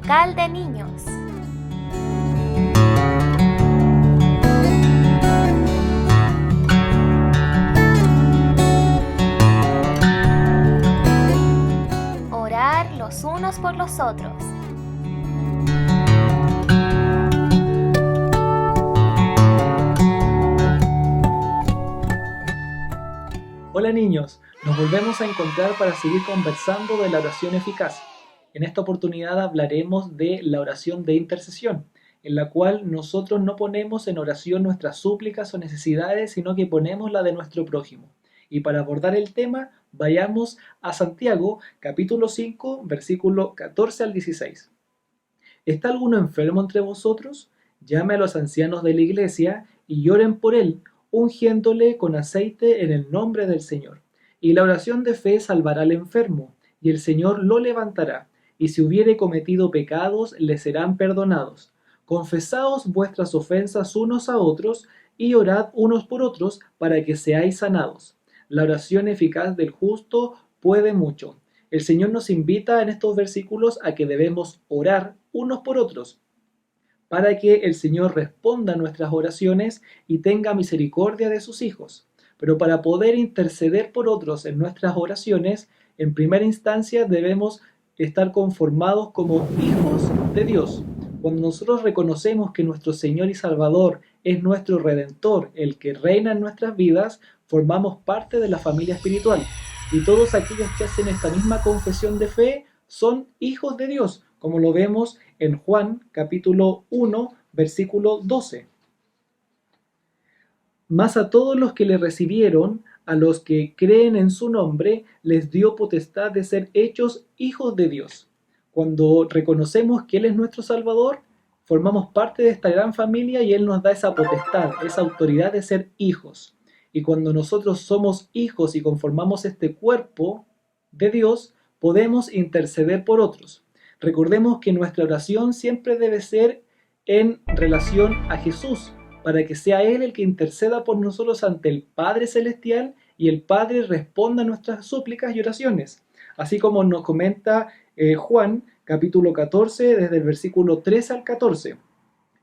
Local de Niños. Orar los unos por los otros. Hola niños, nos volvemos a encontrar para seguir conversando de la oración eficaz. En esta oportunidad hablaremos de la oración de intercesión, en la cual nosotros no ponemos en oración nuestras súplicas o necesidades, sino que ponemos la de nuestro prójimo. Y para abordar el tema, vayamos a Santiago, capítulo 5, versículo 14 al 16. ¿Está alguno enfermo entre vosotros? Llame a los ancianos de la iglesia y oren por él, ungiéndole con aceite en el nombre del Señor. Y la oración de fe salvará al enfermo, y el Señor lo levantará, y si hubiere cometido pecados, le serán perdonados. Confesaos vuestras ofensas unos a otros, y orad unos por otros, para que seáis sanados. La oración eficaz del justo puede mucho. El Señor nos invita en estos versículos a que debemos orar unos por otros, para que el Señor responda a nuestras oraciones y tenga misericordia de sus hijos. Pero para poder interceder por otros en nuestras oraciones, en primera instancia debemos estar conformados como hijos de Dios. Cuando nosotros reconocemos que nuestro Señor y Salvador es nuestro Redentor, el que reina en nuestras vidas, formamos parte de la familia espiritual. Y todos aquellos que hacen esta misma confesión de fe son hijos de Dios, como lo vemos en Juan capítulo 1, versículo 12. Mas a todos los que le recibieron, a los que creen en su nombre, les dio potestad de ser hechos hijos de Dios. Cuando reconocemos que Él es nuestro Salvador, formamos parte de esta gran familia y Él nos da esa potestad, esa autoridad de ser hijos. Y cuando nosotros somos hijos y conformamos este cuerpo de Dios, podemos interceder por otros. Recordemos que nuestra oración siempre debe ser en relación a Jesús, para que sea Él el que interceda por nosotros ante el Padre Celestial y el Padre responda a nuestras súplicas y oraciones. Así como nos comenta Juan, capítulo 14, desde el versículo 13 al 14.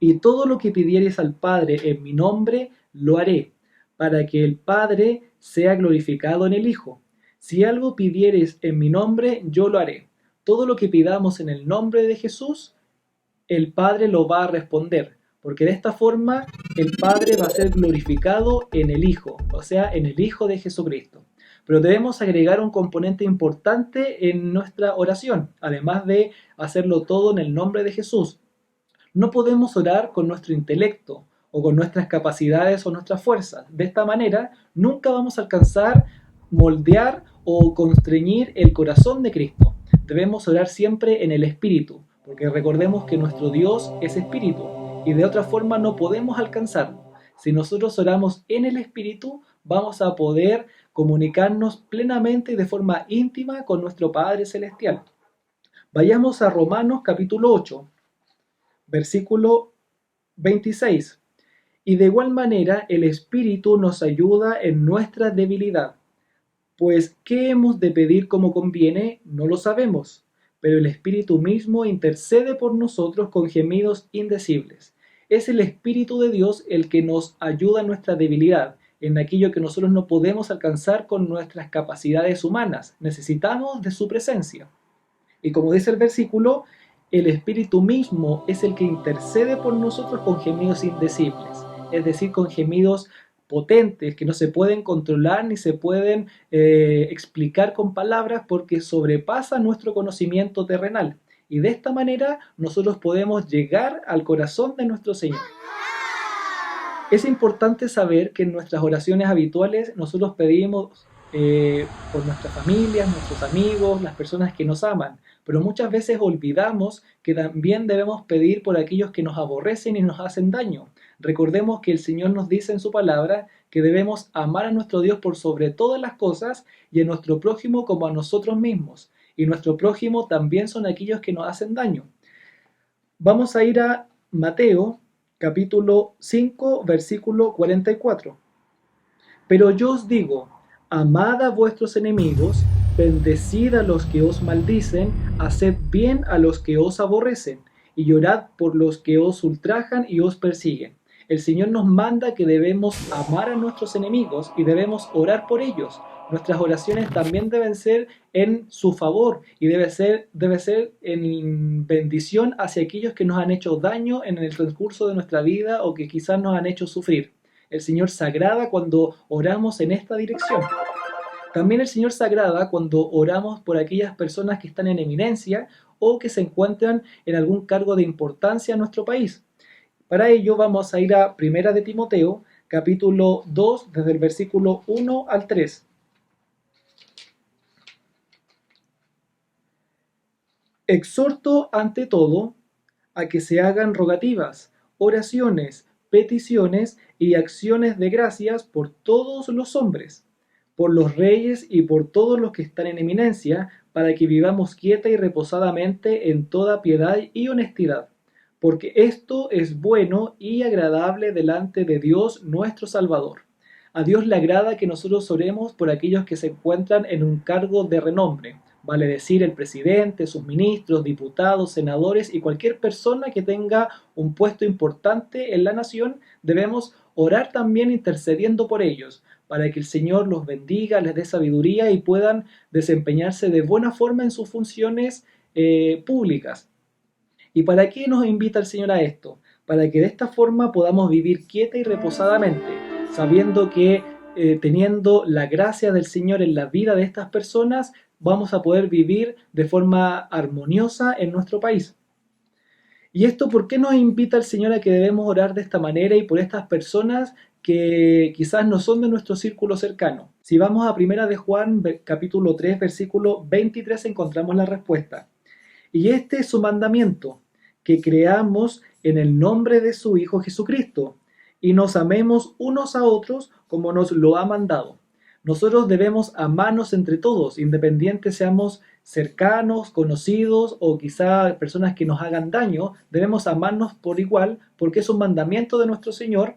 Y todo lo que pidiereis al Padre en mi nombre, lo haré, para que el Padre sea glorificado en el Hijo. Si algo pidiereis en mi nombre, yo lo haré. Todo lo que pidamos en el nombre de Jesús, el Padre lo va a responder, porque de esta forma el Padre va a ser glorificado en el Hijo, o sea, en el Hijo de Jesucristo. Pero debemos agregar un componente importante en nuestra oración, además de hacerlo todo en el nombre de Jesús. No podemos orar con nuestro intelecto o con nuestras capacidades o nuestras fuerzas. De esta manera, nunca vamos a alcanzar moldear o constreñir el corazón de Cristo. Debemos orar siempre en el Espíritu, porque recordemos que nuestro Dios es Espíritu y de otra forma no podemos alcanzarlo. Si nosotros oramos en el Espíritu, vamos a poder comunicarnos plenamente y de forma íntima con nuestro Padre Celestial. Vayamos a Romanos capítulo 8, versículo 26. Y de igual manera el Espíritu nos ayuda en nuestra debilidad. Pues, ¿qué hemos de pedir como conviene? No lo sabemos, pero el Espíritu mismo intercede por nosotros con gemidos indecibles. Es el Espíritu de Dios el que nos ayuda en nuestra debilidad, en aquello que nosotros no podemos alcanzar con nuestras capacidades humanas. Necesitamos de su presencia. Y como dice el versículo, el Espíritu mismo es el que intercede por nosotros con gemidos indecibles, es decir, con gemidos potentes que no se pueden controlar ni se pueden explicar con palabras porque sobrepasan nuestro conocimiento terrenal. Y de esta manera nosotros podemos llegar al corazón de nuestro Señor. Es importante saber que en nuestras oraciones habituales nosotros pedimos por nuestras familias, nuestros amigos, las personas que nos aman, pero muchas veces olvidamos que también debemos pedir por aquellos que nos aborrecen y nos hacen daño. Recordemos que el Señor nos dice en su palabra que debemos amar a nuestro Dios por sobre todas las cosas y a nuestro prójimo como a nosotros mismos. Y nuestro prójimo también son aquellos que nos hacen daño. Vamos a ir a Mateo capítulo 5, versículo 44. Pero yo os digo, amad a vuestros enemigos bendecid a los que os maldicen, haced bien a los que os aborrecen, y llorad por los que os ultrajan y os persiguen. El Señor nos manda que debemos amar a nuestros enemigos y debemos orar por ellos. Nuestras oraciones también deben ser en su favor y debe ser en bendición hacia aquellos que nos han hecho daño en el transcurso de nuestra vida o que quizás nos han hecho sufrir. El Señor se agrada cuando oramos en esta dirección. También el Señor se agrada cuando oramos por aquellas personas que están en eminencia o que se encuentran en algún cargo de importancia en nuestro país. Para ello vamos a ir a Primera de Timoteo, capítulo 2, desde el versículo 1 al 3. Exhorto ante todo a que se hagan rogativas, oraciones, peticiones y acciones de gracias por todos los hombres, por los reyes y por todos los que están en eminencia, para que vivamos quieta y reposadamente en toda piedad y honestidad, porque esto es bueno y agradable delante de Dios nuestro Salvador. A Dios le agrada que nosotros oremos por aquellos que se encuentran en un cargo de renombre, vale decir el presidente, sus ministros, diputados, senadores y cualquier persona que tenga un puesto importante en la nación. Debemos orar también intercediendo por ellos, para que el Señor los bendiga, les dé sabiduría y puedan desempeñarse de buena forma en sus funciones públicas. ¿Y para qué nos invita el Señor a esto? Para que de esta forma podamos vivir quieta y reposadamente, sabiendo que teniendo la gracia del Señor en la vida de estas personas, vamos a poder vivir de forma armoniosa en nuestro país. ¿Y esto por qué nos invita el Señor a que debemos orar de esta manera y por estas personas que quizás no son de nuestro círculo cercano? Si vamos a Primera de Juan, capítulo 3, versículo 23, encontramos la respuesta. Y este es su mandamiento, que creamos en el nombre de su Hijo Jesucristo, y nos amemos unos a otros como nos lo ha mandado. Nosotros debemos amarnos entre todos, independientes seamos cercanos, conocidos o quizá personas que nos hagan daño, debemos amarnos por igual porque es un mandamiento de nuestro Señor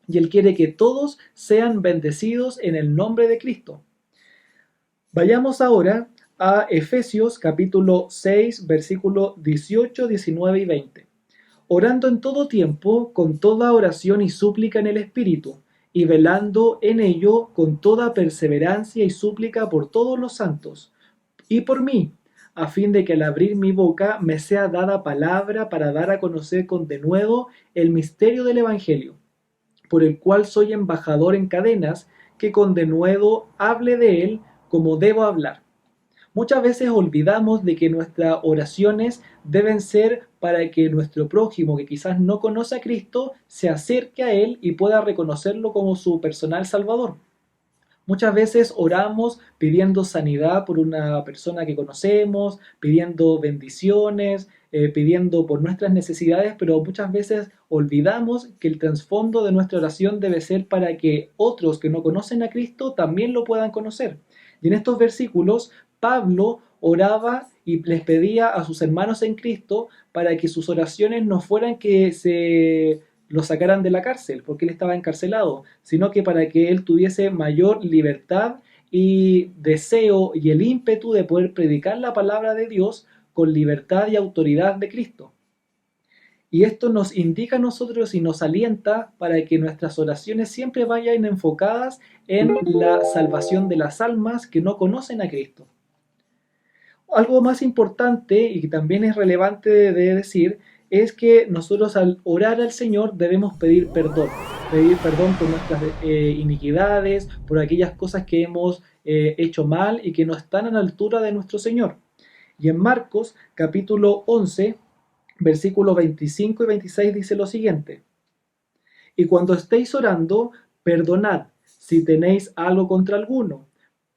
y Él quiere que todos sean bendecidos en el nombre de Cristo. Vayamos ahora a Efesios capítulo 6, versículo 18, 19 y 20. Orando en todo tiempo, con toda oración y súplica en el Espíritu, y velando en ello con toda perseverancia y súplica por todos los santos, y por mí, a fin de que al abrir mi boca me sea dada palabra para dar a conocer con denuedo el misterio del Evangelio, por el cual soy embajador en cadenas, que con denuedo hable de él como debo hablar. Muchas veces olvidamos de que nuestras oraciones deben ser para que nuestro prójimo, que quizás no conoce a Cristo, se acerque a Él y pueda reconocerlo como su personal Salvador. Muchas veces oramos pidiendo sanidad por una persona que conocemos, pidiendo bendiciones, pidiendo por nuestras necesidades, pero muchas veces olvidamos que el trasfondo de nuestra oración debe ser para que otros que no conocen a Cristo también lo puedan conocer. Y en estos versículos, Pablo oraba y les pedía a sus hermanos en Cristo para que sus oraciones no fueran que se lo sacaran de la cárcel, porque él estaba encarcelado, sino que para que él tuviese mayor libertad y deseo y el ímpetu de poder predicar la palabra de Dios con libertad y autoridad de Cristo. Y esto nos indica a nosotros y nos alienta para que nuestras oraciones siempre vayan enfocadas en la salvación de las almas que no conocen a Cristo. Algo más importante y que también es relevante de decir es que nosotros al orar al Señor debemos pedir perdón por nuestras iniquidades, por aquellas cosas que hemos hecho mal y que no están a la altura de nuestro Señor. Y en Marcos capítulo 11, versículos 25 y 26 dice lo siguiente: y cuando estéis orando, perdonad si tenéis algo contra alguno,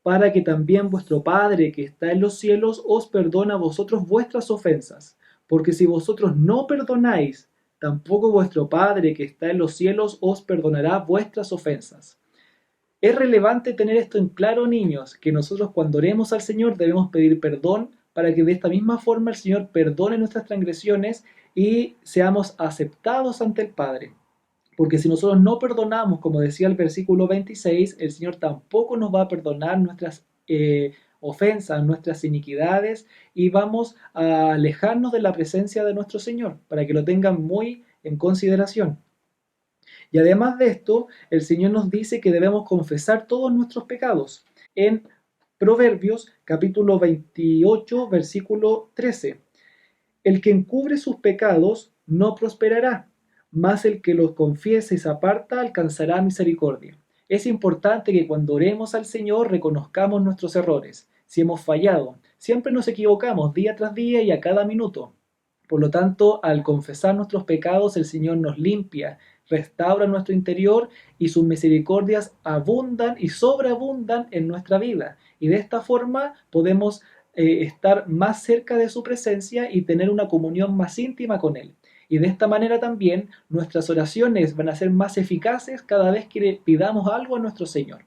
para que también vuestro Padre que está en los cielos os perdone a vosotros vuestras ofensas. Porque si vosotros no perdonáis, tampoco vuestro Padre que está en los cielos os perdonará vuestras ofensas. Es relevante tener esto en claro, niños, que nosotros cuando oremos al Señor debemos pedir perdón para que de esta misma forma el Señor perdone nuestras transgresiones y seamos aceptados ante el Padre. Porque si nosotros no perdonamos, como decía el versículo 26, el Señor tampoco nos va a perdonar nuestras ofensas, nuestras iniquidades y vamos a alejarnos de la presencia de nuestro Señor, para que lo tengan muy en consideración. Y además de esto, el Señor nos dice que debemos confesar todos nuestros pecados. En Proverbios capítulo 28, versículo 13. El que encubre sus pecados no prosperará, mas el que los confiese y se aparta alcanzará misericordia. Es importante que cuando oremos al Señor reconozcamos nuestros errores. Si hemos fallado, siempre nos equivocamos día tras día y a cada minuto. Por lo tanto, al confesar nuestros pecados, el Señor nos limpia, restaura nuestro interior y sus misericordias abundan y sobreabundan en nuestra vida. Y de esta forma podemos estar más cerca de su presencia y tener una comunión más íntima con Él. Y de esta manera también nuestras oraciones van a ser más eficaces cada vez que le pidamos algo a nuestro Señor.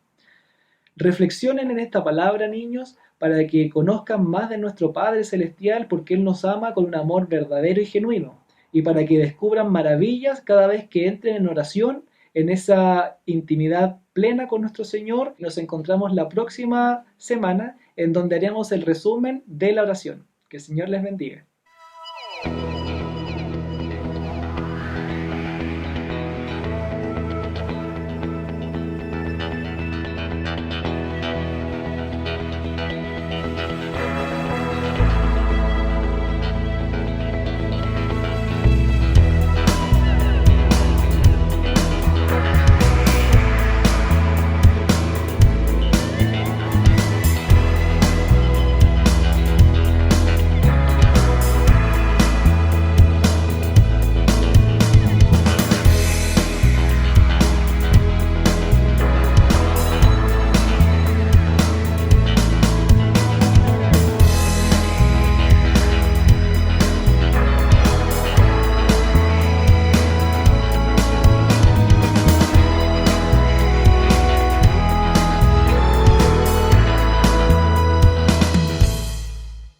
Reflexionen en esta palabra, niños, para que conozcan más de nuestro Padre Celestial, porque Él nos ama con un amor verdadero y genuino, y para que descubran maravillas cada vez que entren en oración, en esa intimidad plena con nuestro Señor. Nos encontramos la próxima semana, en donde haremos el resumen de la oración. Que el Señor les bendiga.